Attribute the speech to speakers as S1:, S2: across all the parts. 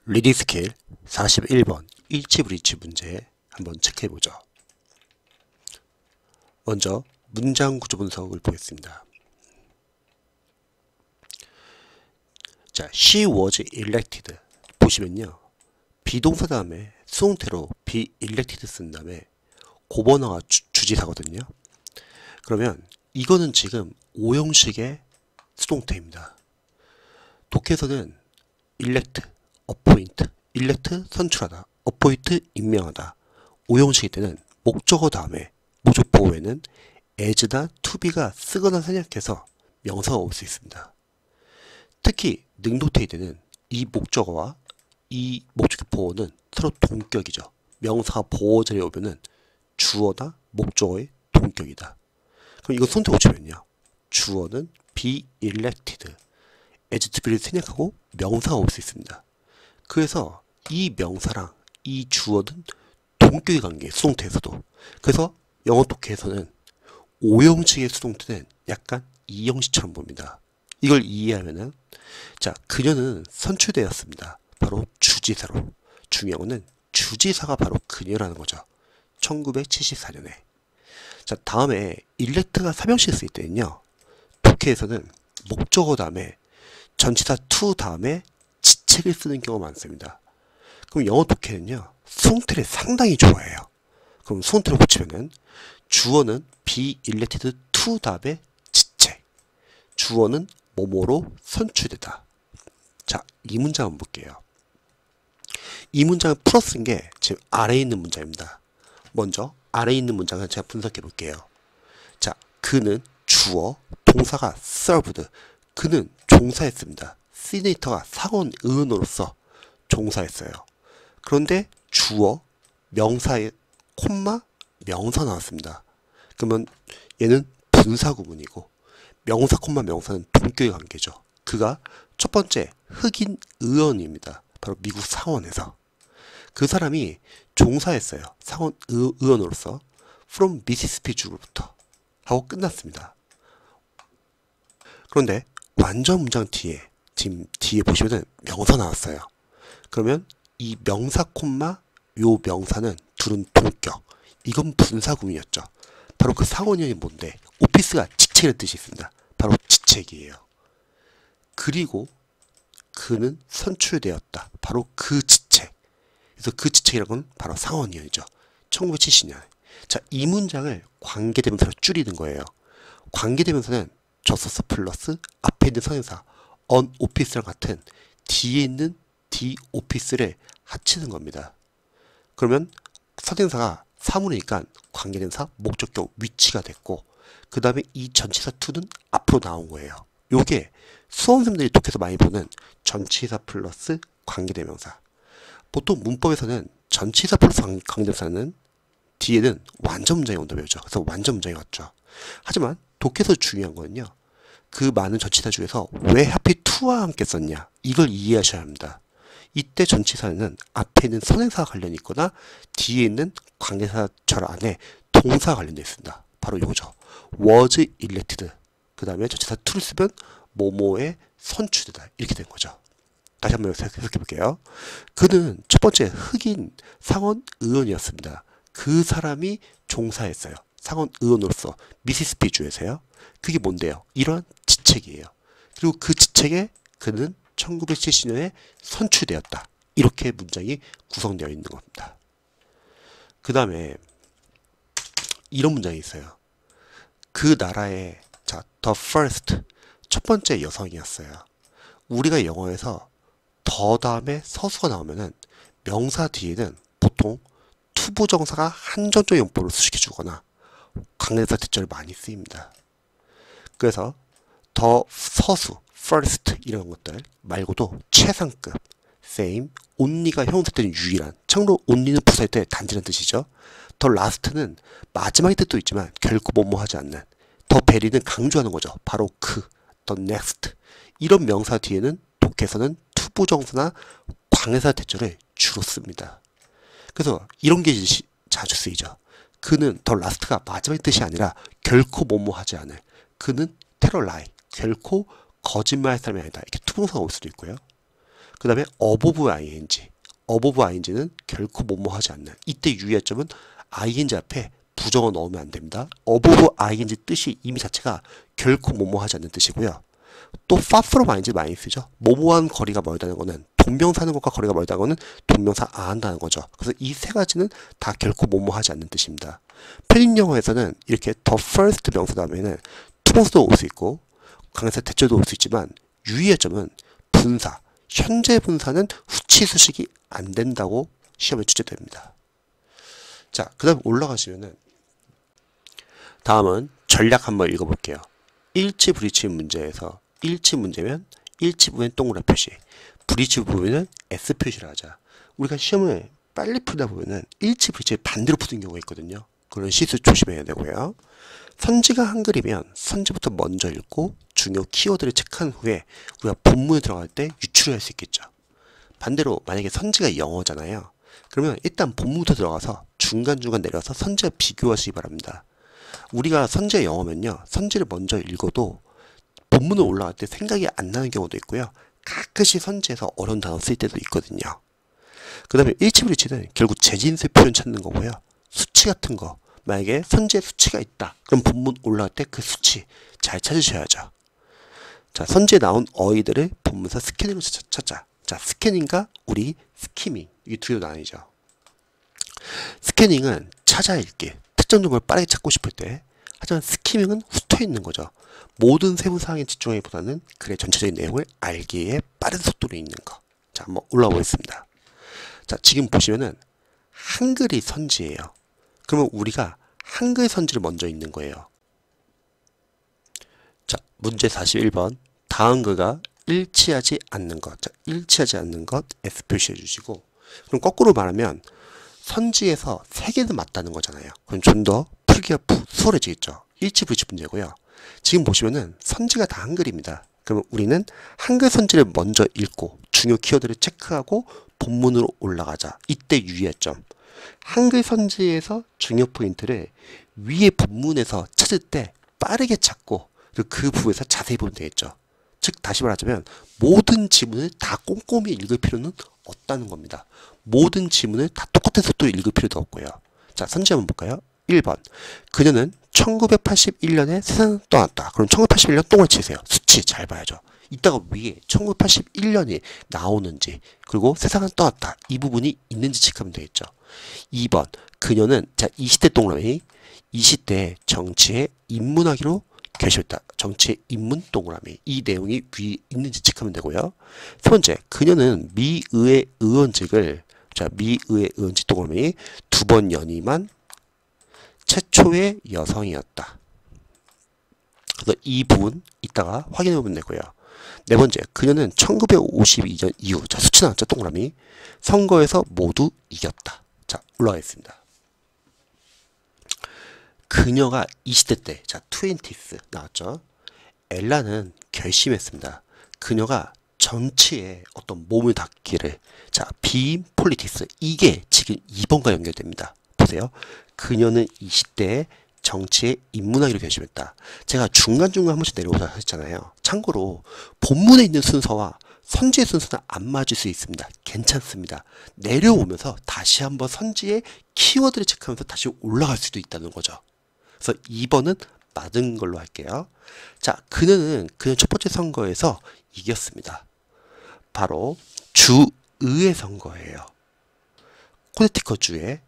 S1: 리딩 스케일 41번 일치 브리치 문제 한번 체크해보죠. 먼저 문장 구조 분석을 보겠습니다. 자, she was elected 보시면요, 비동사 다음에 수동태로 be elected 쓴 다음에 고번어가 주지사거든요. 그러면 이거는 지금 오형식의 수동태입니다. 독해에서는 elect, appoint, elect 선출하다, appoint 임명하다, 오형식일 때는 목적어 다음에 목적 보호에는 as나 to be가 쓰거나 생략해서 명사가 올 수 있습니다. 특히 능동태일 때는 이 목적어와 이 목적 보호는 서로 동격이죠. 명사가 보호 자리에 오면은 주어나 목적어의 동격이다. 그럼 이거 손태 고치면요, 주어는 be elected, as to be를 생략하고 명사가 올 수 있습니다. 그래서 이 명사랑 이 주어는 동격의 관계, 수동태에서도. 그래서 영어 독해에서는 오형식의 수동태는 약간 이형식처럼 봅니다. 이걸 이해하면은, 자, 그녀는 선출되었습니다. 바로 주지사로. 중요한 거는 주지사가 바로 그녀라는 거죠. 1974년에. 자, 다음에 elect가 삼형식 쓰일 때는요, 독해에서는 목적어 다음에 전치사 to 다음에 지책을 쓰는 경우가 많습니다. 그럼 영어 독해는요, 수동태를 상당히 좋아해요. 그럼 수동태로 고치면은 주어는 be elected to 다음에 지책, 주어는 뭐뭐로 선출되다. 자, 이 문장 한번 볼게요. 이 문장을 풀어 쓴 게 지금 아래에 있는 문장입니다. 먼저 아래에 있는 문장을 제가 분석해 볼게요. 자, 그는 주어, 동사가 served, 그는 종사했습니다. 시네이터가 상원 의원으로서 종사했어요. 그런데 주어, 명사의 콤마, 명사 나왔습니다. 그러면 얘는 분사 구문이고 명사 콤마 명사는 동격의 관계죠. 그가 첫 번째 흑인 의원입니다. 바로 미국 상원에서. 그 사람이 종사했어요. 상원 의원으로서 from 미시시피 주로부터 하고 끝났습니다. 그런데 완전 문장 뒤에, 지금 뒤에 보시면은 명사 나왔어요. 그러면 이 명사 콤마 요 명사는 둘은 동격. 이건 분사 구문이었죠. 바로 그 상원이 뭔데? 오피스가 직책이라는 뜻이 있습니다. 바로 지책이에요. 그리고 그는 선출되었다. 바로 그 지책. 그래서 그 지책이라는 건 바로 상원이죠. 1970년. 자, 이 문장을 관계대명사로 줄이는 거예요. 관계대명사는 저소서 플러스 앞에 있는 선행사 on office랑 같은 뒤에 있는 the office를 합치는 겁니다. 그러면 선행사가 사물이니까 관계대명사 목적격 위치가 됐고, 그 다음에 이 전치사 to는 앞으로 나온 거예요. 요게 수험생들이 독해서 많이 보는 전치사 플러스 관계대명사. 보통 문법에서는 전치사 플러스 관계대명사는 뒤에는 완전 문장이 온다고 배우죠. 그래서 완전 문장이 왔죠. 하지만 독해에서 중요한 거는요, 그 많은 전치사 중에서 왜 하필 to와 함께 썼냐, 이걸 이해하셔야 합니다. 이때 전치사는 앞에 있는 선행사와 관련이 있거나 뒤에 있는 관계사절 안에 동사가 관련되어 있습니다. 바로 이거죠. was elected. 그 다음에 전치사 to를 쓰면 뭐뭐에 선출되다. 이렇게 된 거죠. 다시 한번 해석해 볼게요. 그는 첫 번째 흑인 상원 의원이었습니다. 그 사람이 종사했어요. 상원 의원으로서 미시시피 주에서요. 그게 뭔데요? 이런 지책이에요. 그리고 그 지책에 그는 1970년에 선출되었다. 이렇게 문장이 구성되어 있는 겁니다. 그 다음에 이런 문장이 있어요. 그 나라의, 자, the first, 첫 번째 여성이었어요. 우리가 영어에서 더 다음에 서수가 나오면은 명사 뒤에는 보통 투부정사가 한전적 용법으로 수식해주거나 관계대사 대절을 많이 쓰입니다. 그래서 더 서수, first 이런 것들 말고도 최상급, same, only가 형용사때는 유일한, 참고로 only는 부사일 때 단지라는 뜻이죠. 더 last는 마지막의 뜻도 있지만 결코 뭐뭐 하지 않는, 더 베리는 강조하는 거죠. 바로 그, the next. 이런 명사 뒤에는 독해에서는 투부정사나 관계사 대절을 주로 씁니다. 그래서 이런 게 자주 쓰이죠. 그는 더 last가 마지막의 뜻이 아니라 결코 뭐뭐 하지 않을, 그는 tell a lie, 결코 거짓말할 사람이 아니다. 이렇게 투부정사가 올 수도 있고요. 그 다음에 above ing. above ing는 결코 뭐뭐 하지 않는. 이때 유의할 점은 ing 앞에 부정어 넣으면 안 됩니다. above ing 뜻이 이미 자체가 결코 뭐뭐 하지 않는 뜻이고요. 또 far from ing 많이 쓰죠. 뭐뭐한 거리가 멀다는 거는 동명사 하는 것과 거리가 멀다는 거는 동명사 안 한다는 거죠. 그래서 이 세 가지는 다 결코 뭐뭐 하지 않는 뜻입니다. 편인 영어에서는 이렇게 the first 명사 다음에는 투명사도 올 수 있고 강사 대절도 올 수 있지만 유의할 점은 분사, 현재 분사는 후치 수식이 안 된다고 시험에 출제됩니다. 자, 그 다음 올라가시면은 다음은 전략 한번 읽어볼게요. 일치 불이치 문제에서 일치 문제면 일치 부분 동그란 표시, 불이치 부분은 S 표시를 하자. 우리가 시험을 빨리 풀다 보면은 일치 불이치를 반대로 푸는 경우가 있거든요. 그런 실수 조심해야 되고요. 선지가 한글이면 선지부터 먼저 읽고 중요 키워드를 체크한 후에 우리가 본문에 들어갈 때 유추를 할 수 있겠죠. 반대로 만약에 선지가 영어잖아요. 그러면 일단 본문부터 들어가서 중간중간 내려서 선지와 비교하시기 바랍니다. 우리가 선지가 영어면요. 선지를 먼저 읽어도 본문을 올라갈 때 생각이 안 나는 경우도 있고요. 가끔씩 선지에서 어려운 단어 쓸 때도 있거든요. 그 다음에 일치불이치는 결국 재진술 표현 찾는 거고요. 수치 같은 거. 만약에 선지에 수치가 있다. 그럼 본문 올라갈 때 그 수치 잘 찾으셔야죠. 자, 선지에 나온 어휘들을 본문사 스캐닝으로 찾자. 자, 스캐닝과 우리 스키밍. 이게 두 개로 나뉘죠. 스캐닝은 찾아 읽기. 특정 정보를 빠르게 찾고 싶을 때. 하지만 스키밍은 훑어 있는 거죠. 모든 세부 사항에 집중하기보다는 글의 전체적인 내용을 알기에 빠른 속도로 읽는 거. 자, 한번 올라와 보겠습니다. 자, 지금 보시면은 한글이 선지예요. 그러면 우리가 한글 선지를 먼저 읽는 거예요. 자, 문제 41번. 다음 글과 일치하지 않는 것. 자, 일치하지 않는 것 S 표시해 주시고. 그럼 거꾸로 말하면 선지에서 세 개는 맞다는 거잖아요. 그럼 좀 더 풀기가 수월해지겠죠. 일치불이치 문제고요. 지금 보시면은 선지가 다 한글입니다. 그러면 우리는 한글 선지를 먼저 읽고 중요 키워드를 체크하고 본문으로 올라가자. 이때 유의할 점. 한글 선지에서 중요 포인트를 위에 본문에서 찾을 때 빠르게 찾고 그 부분에서 자세히 보면 되겠죠. 즉 다시 말하자면 모든 지문을 다 꼼꼼히 읽을 필요는 없다는 겁니다. 모든 지문을 다 똑같은 속도로 읽을 필요도 없고요. 자, 선지 한번 볼까요? 1번. 그녀는 1981년에 세상을 떠났다. 그럼 1981년 똥을 치세요. 수치 잘 봐야죠. 이따가 위에 1981년이 나오는지 그리고 세상을 떠났다. 이 부분이 있는지 체크하면 되겠죠. 2번. 그녀는 자 20대 동그라미 20대에 정치에 입문하기로 결심했다. 정치에 입문 동그라미. 이 내용이 위에 있는지 체크하면 되고요. 세 번째. 그녀는 미의회 의원직을 자 미의회 의원직 동그라미 2번 연임한 최초의 여성이었다. 그래서 이 부분 이따가 확인해 보면 되고요. 네 번째, 그녀는 1952년 이후 자 수치 나왔죠 동그라미 선거에서 모두 이겼다. 자 올라가겠습니다. 그녀가 20대 때 자 20s 나왔죠. 엘라는 결심했습니다. 그녀가 정치에 어떤 몸을 닫기를 자 비임 폴리틱스 이게 지금 2번과 연결됩니다. 보세요. 그녀는 20대에 정치에 입문하기로 결심했다. 제가 중간중간 한 번씩 내려오다 했잖아요. 참고로 본문에 있는 순서와 선지의 순서는 안 맞을 수 있습니다. 괜찮습니다. 내려오면서 다시 한번 선지의 키워드를 체크하면서 다시 올라갈 수도 있다는 거죠. 그래서 2번은 맞은 걸로 할게요. 자, 그녀는 첫 번째 선거에서 이겼습니다. 바로 주의회 선거예요. 코네티컷 주의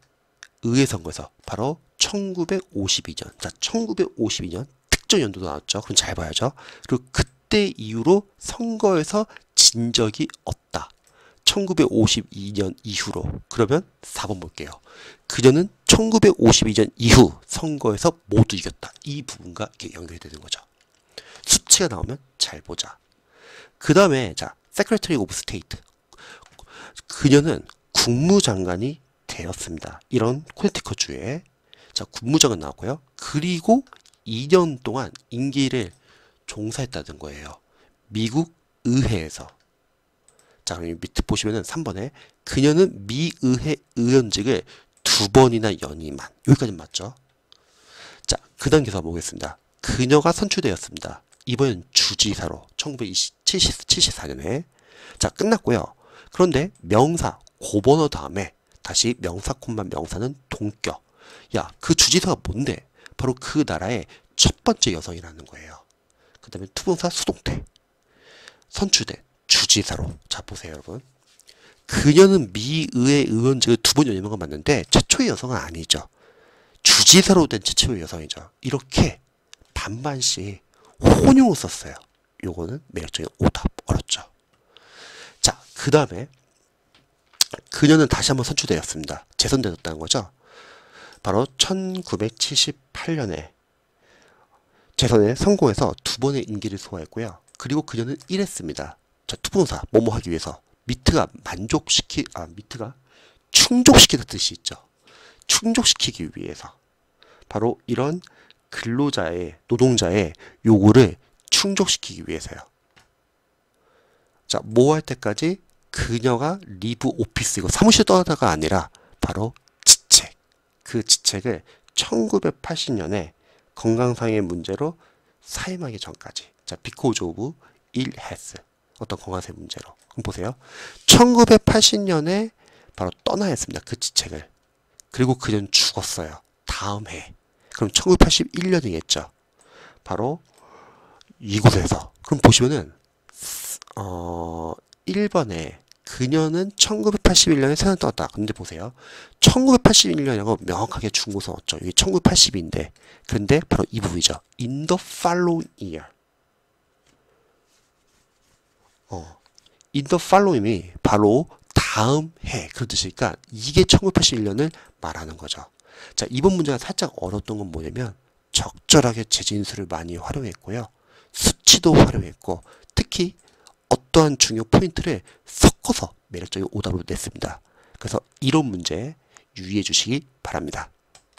S1: 의회 선거에서 바로 1952년. 자, 1952년 특정 연도도 나왔죠. 그럼 잘 봐야죠. 그리고 그때 이후로 선거에서 진 적이 없다. 1952년 이후로. 그러면 4번 볼게요. 그녀는 1952년 이후 선거에서 모두 이겼다. 이 부분과 이렇게 연결이 되는 거죠. 수치가 나오면 잘 보자. 그 다음에 자, Secretary of State. 그녀는 국무장관이 되었습니다. 이런 코네티컷 주에 자 국무장관 나왔고요. 그리고 2년 동안 임기를 종사했다는 거예요. 미국 의회에서. 자 그럼 밑에 보시면은 3번에 그녀는 미의회 의원직을 2번이나 연임한. 여기까지 맞죠? 자 그 다음 계산 보겠습니다. 그녀가 선출되었습니다. 이번엔 주지사로 1974년에 자 끝났고요. 그런데 명사 고번호 다음에 다시 명사 콤마 명사는 동격. 야, 그 주지사가 뭔데? 바로 그 나라의 첫 번째 여성이라는 거예요. 그 다음에 투부정사 수동태. 선출된 주지사로. 자, 보세요, 여러분. 그녀는 미의의 의원직을 2번 연임한 건 맞는데 최초의 여성은 아니죠. 주지사로 된 최초의 여성이죠. 이렇게 반반씩 혼용을 썼어요. 요거는 매력적인 오답. 어렵죠. 자, 그 다음에 그녀는 다시 한번 선출되었습니다. 재선되었다는 거죠. 바로 1978년에 재선에 성공해서 2번의 임기를 소화했고요. 그리고 그녀는 이랬습니다. 자, 투부정사 뭐뭐 하기 위해서. 미트가 미트가 충족시키는 뜻이 있죠. 충족시키기 위해서. 바로 이런 노동자의 요구를 충족시키기 위해서요. 자, 뭐 할 때까지? 그녀가 리브 오피스, 이거 사무실 떠나다가 아니라 바로 지책. 그 지책을 1980년에 건강상의 문제로 사임하기 전까지. 자, because of ill health. 어떤 건강상의 문제로. 그럼 보세요. 1980년에 바로 떠나야 했습니다. 그 지책을. 그리고 그녀는 죽었어요. 다음 해. 그럼 1981년이겠죠. 바로 이곳에서. 그럼 보시면은 1번에 그녀는 1981년에 세상을 떠났다. 근데 보세요. 1981년이라고 명확하게 준 곳은 없죠. 여기 1980인데. 근데 바로 이 부분이죠. In the following year. In the following이 바로 다음 해. 그런 뜻이니까 이게 1981년을 말하는 거죠. 자, 이번 문제가 살짝 어려웠던 건 뭐냐면 적절하게 재진수를 많이 활용했고요. 수치도 활용했고 특히 어떠한 중요 포인트를 섞어서 매력적인 오답을 냈습니다. 그래서 이런 문제 유의해 주시기 바랍니다.